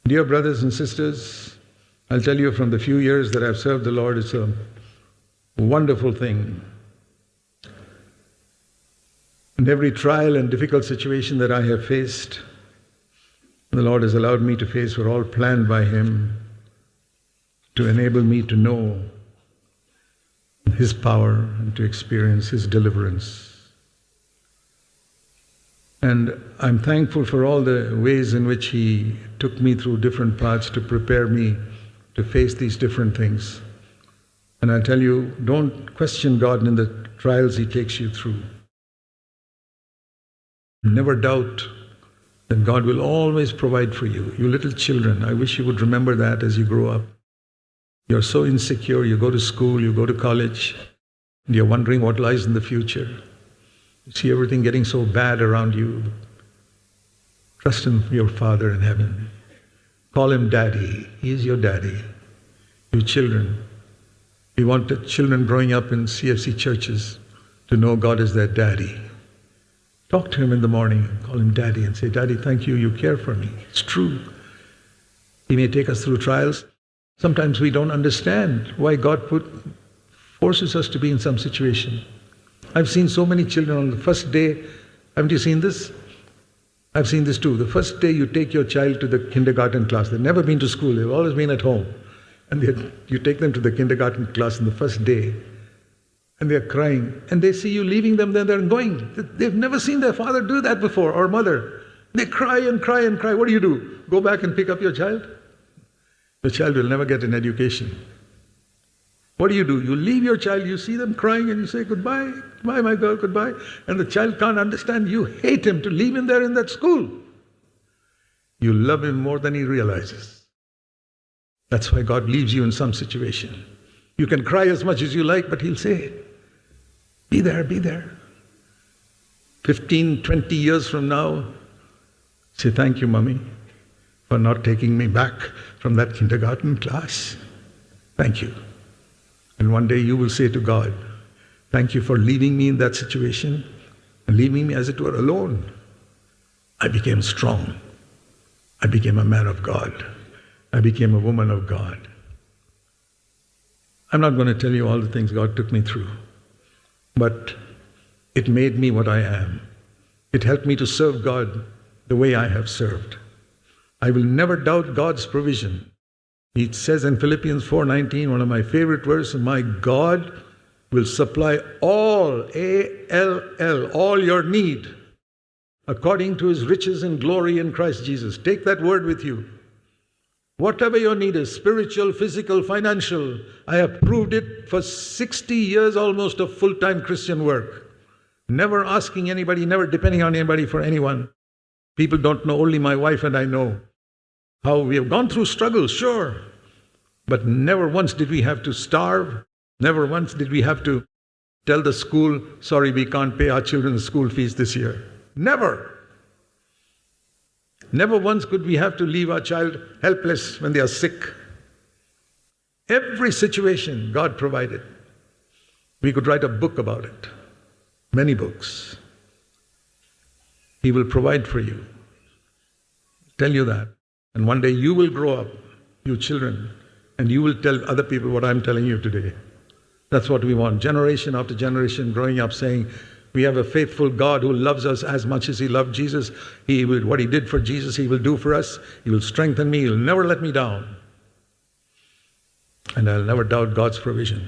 Dear brothers and sisters, I'll tell you from the few years that I've served the Lord, it's a wonderful thing. And every trial and difficult situation that I have faced, the Lord has allowed me to face, were all planned by Him to enable me to know His power and to experience His deliverance. And I'm thankful for all the ways in which He took me through different paths to prepare me to face these different things. And I tell you, don't question God in the trials He takes you through. Never doubt that God will always provide for you. You little children, I wish you would remember that as you grow up. You're so insecure, you go to school, you go to college, and you're wondering what lies in the future. You see everything getting so bad around you. Trust in your Father in heaven. Call Him Daddy. He is your daddy. You children, we want the children growing up in CFC churches to know God is their daddy. Talk to Him in the morning, call Him Daddy and say, Daddy, thank you, you care for me. It's true. He may take us through trials. Sometimes we don't understand why God forces us to be in some situation. I've seen so many children on the first day. Haven't you seen this? I've seen this too. The first day you take your child to the kindergarten class. They've never been to school. They've always been at home. And you take them to the kindergarten class on the first day. And they're crying. And they see you leaving them, then they're going. They've never seen their father do that before, or mother. They cry and cry and cry. What do? Go back and pick up your child? The child will never get an education. What do? You leave your child, you see them crying and you say, goodbye, goodbye my girl, goodbye. And the child can't understand. You hate him to leave him there in that school. You love him more than he realizes. That's why God leaves you in some situation. You can cry as much as you like, but He'll say, be there, be there. 15, 20 years from now, say, thank you, Mommy, for not taking me back from that kindergarten class. Thank you. And one day you will say to God, thank you for leaving me in that situation and leaving me, as it were, alone. I became strong. I became a man of God. I became a woman of God. I'm not going to tell you all the things God took me through, but it made me what I am. It helped me to serve God the way I have served. I will never doubt God's provision. It says in Philippians 4:19, one of my favorite verses, my God will supply all, A-L-L, all your need according to His riches and glory in Christ Jesus. Take that word with you. Whatever your need is, spiritual, physical, financial, I have proved it for 60 years almost of full-time Christian work. Never asking anybody, never depending on anybody for anyone. People don't know, only my wife and I know how we have gone through struggles, sure. But never once did we have to starve. Never once did we have to tell the school, sorry, we can't pay our children's school fees this year. Never. Never once could we have to leave our child helpless when they are sick. Every situation God provided. We could write a book about it. Many books. He will provide for you. Tell you that. And one day you will grow up, you children, and you will tell other people what I'm telling you today. That's what we want. Generation after generation growing up saying, we have a faithful God who loves us as much as He loved Jesus. What He did for Jesus, He will do for us. He will strengthen me. He will never let me down. And I'll never doubt God's provision.